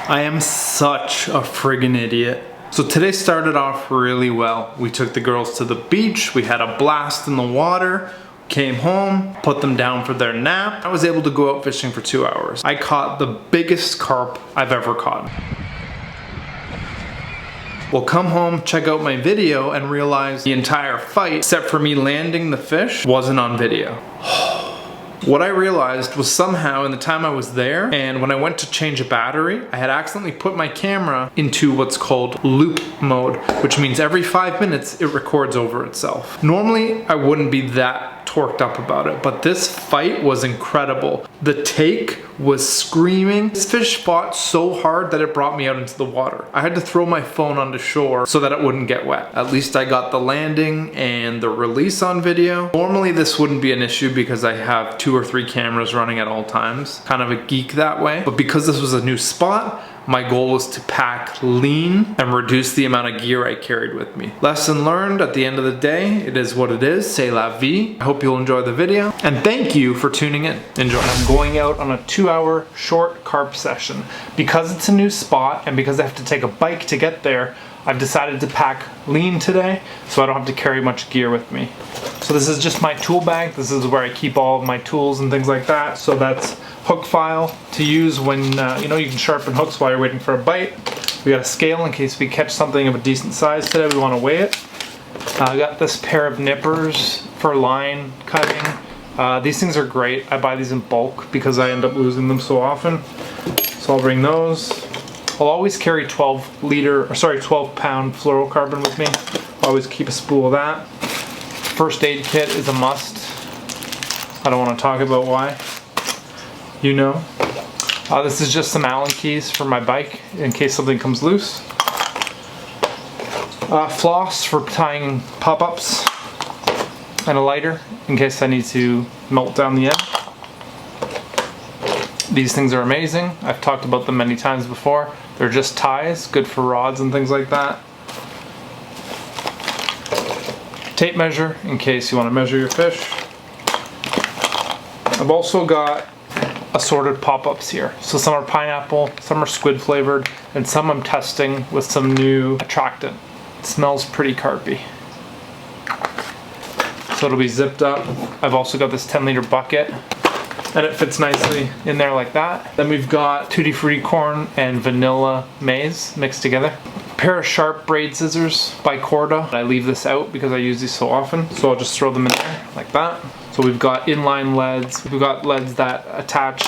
I am such a friggin' idiot. So today started off really well. We took the girls to the beach, we had a blast in the water, came home, put them down for their nap. I was able to go out fishing for 2 hours. I caught the biggest carp I've ever caught. We'll come home, check out my video, and realize the entire fight, except for me landing the fish, wasn't on video. What I realized was somehow in the time I was there and when I went to change a battery, I had accidentally put my camera into what's called loop mode, which means every 5 minutes it records over itself. Normally, I wouldn't be that torqued up about it, but this fight was incredible. The take was screaming. This fish fought so hard that it brought me out into the water. I had to throw my phone onto shore so that it wouldn't get wet. At least I got the landing and the release on video. Normally this wouldn't be an issue because I have 2 or 3 cameras running at all times. Kind of a geek that way. But because this was a new spot, my goal was to pack lean and reduce the amount of gear I carried with me. Lesson learned, at the end of the day, it is what it is, c'est la vie. I hope you'll enjoy the video, and thank you for tuning in. Enjoy. I'm going out on a 2-hour short carp session. Because it's a new spot, and because I have to take a bike to get there, I've decided to pack lean today, so I don't have to carry much gear with me. So this is just my tool bag. This is where I keep all of my tools and things like that. So that's hook file to use when, you can sharpen hooks while you're waiting for a bite. We got a scale in case we catch something of a decent size today, we want to weigh it. I got this pair of nippers for line cutting. These things are great. I buy these in bulk because I end up losing them so often. So I'll bring those. I'll always carry 12 pound fluorocarbon with me. I'll always keep a spool of that. First aid kit is a must. I don't want to talk about why. You know. This is just some Allen keys for my bike in case something comes loose. Floss for tying pop-ups. And a lighter in case I need to melt down the end. These things are amazing. I've talked about them many times before. They're just ties, good for rods and things like that. Tape measure in case you want to measure your fish. I've also got assorted pop-ups here. So some are pineapple, some are squid flavored, and some I'm testing with some new attractant. It smells pretty carpy. So it'll be zipped up. I've also got this 10-liter bucket, and it fits nicely in there like that. Then we've got tutti frutti corn and vanilla maize mixed together. A pair of sharp braid scissors by Corda. I leave this out because I use these so often, so I'll just throw them in there like that. So we've got inline leads, we've got leads that attach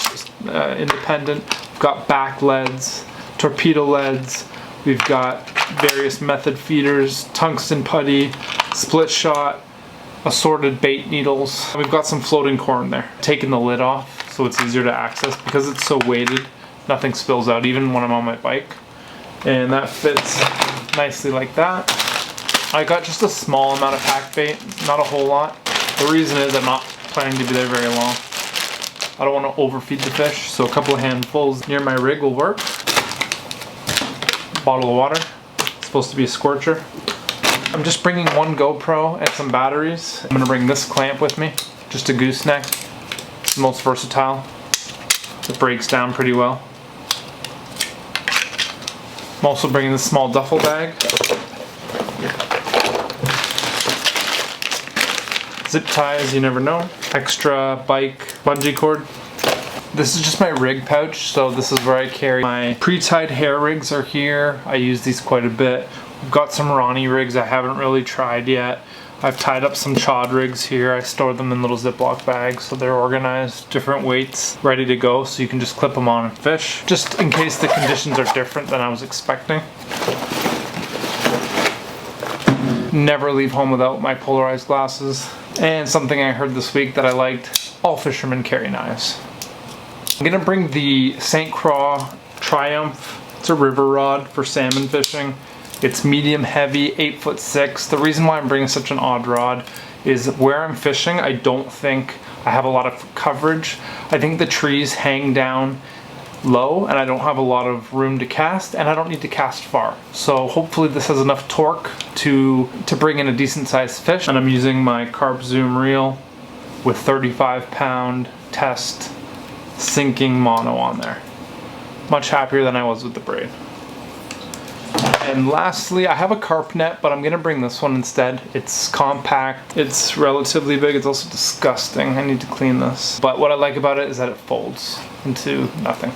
independent, we've got back leads, torpedo leads, we've got various method feeders, tungsten putty, split shot, assorted bait needles. We've got some floating corn there. Taking the lid off so it's easier to access because it's so weighted, nothing spills out even when I'm on my bike. And that fits nicely like that. I got just a small amount of pack bait, not a whole lot. The reason is I'm not planning to be there very long. I don't want to overfeed the fish, so a couple of handfuls near my rig will work. Bottle of water. It's supposed to be a scorcher. I'm just bringing one GoPro and some batteries. I'm going to bring this clamp with me, just a gooseneck. It's the most versatile. It breaks down pretty well. I'm also bringing this small duffel bag. Zip ties, you never know. Extra bike bungee cord. This is just my rig pouch, so this is where I carry my pre-tied hair rigs are here. I use these quite a bit. I've got some Ronnie rigs I haven't really tried yet. I've tied up some chod rigs here. I store them in little Ziploc bags so they're organized, different weights, ready to go, so you can just clip them on and fish. Just in case the conditions are different than I was expecting. Never leave home without my polarized glasses. And something I heard this week that I liked, all fishermen carry knives. I'm gonna bring the St. Croix Triumph. It's a river rod for salmon fishing. It's medium heavy, 8'6". The reason why I'm bringing such an odd rod is where I'm fishing, I don't think I have a lot of coverage. I think the trees hang down low and I don't have a lot of room to cast, and I don't need to cast far. So hopefully this has enough torque to bring in a decent sized fish. And I'm using my Carp Zoom reel with 35-pound test sinking mono on there. Much happier than I was with the braid. And lastly, I have a Carp Net, but I'm gonna bring this one instead. It's compact, it's relatively big, it's also disgusting. I need to clean this. But what I like about it is that it folds into nothing.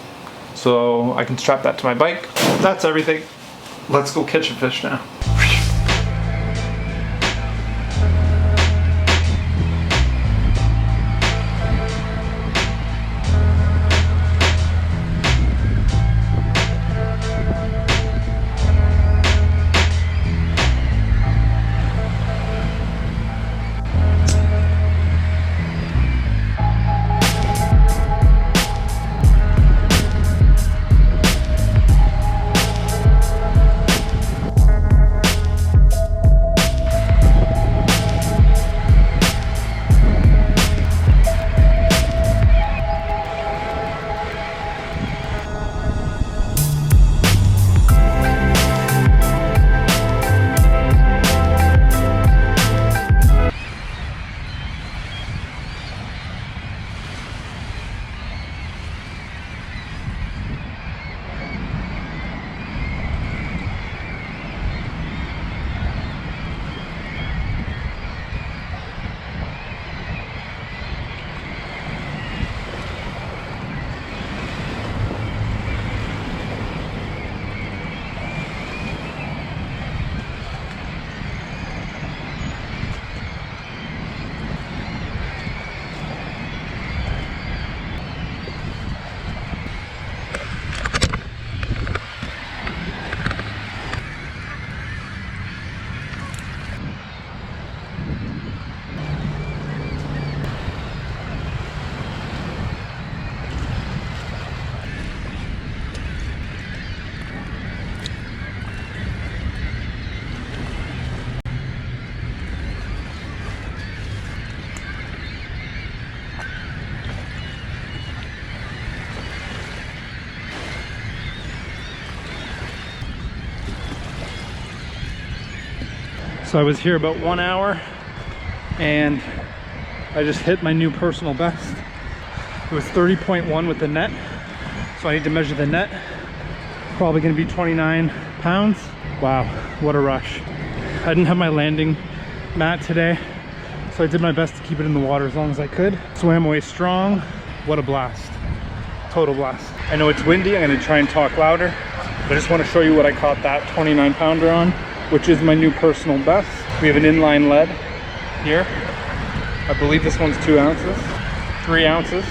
So I can strap that to my bike. That's everything. Let's go catch a fish now. So I was here about 1 hour and I just hit my new personal best. It was 30.1 with the net. So I need to measure the net. Probably gonna be 29 pounds. Wow, what a rush. I didn't have my landing mat today, so I did my best to keep it in the water as long as I could. Swam away strong. What a blast. Total blast. I know it's windy, I'm gonna try and talk louder. I just wanna show you what I caught that 29 pounder on, which is my new personal best. We have an inline lead here. I believe this one's 2 ounces, 3 ounces,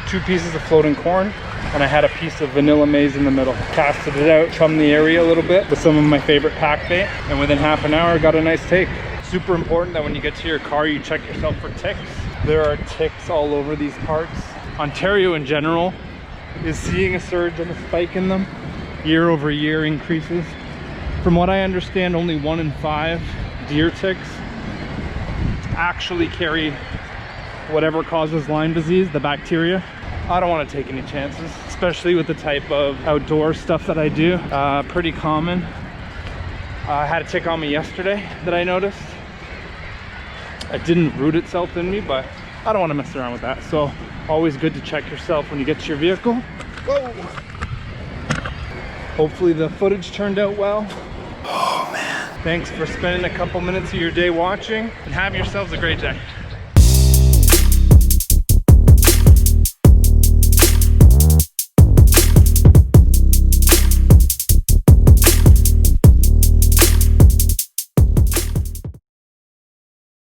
2 pieces of floating corn, and I had a piece of vanilla maize in the middle. Casted it out, chummed the area a little bit with some of my favorite pack bait, and within half an hour, got a nice take. Super important that when you get to your car, you check yourself for ticks. There are ticks all over these parts. Ontario in general is seeing a surge and a spike in them. Year over year increases. From what I understand, only 1 in 5 deer ticks actually carry whatever causes Lyme disease, the bacteria. I don't want to take any chances, especially with the type of outdoor stuff that I do. Pretty common. I had a tick on me yesterday that I noticed. It didn't root itself in me, but I don't want to mess around with that. So always good to check yourself when you get to your vehicle. Whoa! Hopefully the footage turned out well. Oh man. Thanks for spending a couple minutes of your day watching, and have yourselves a great day.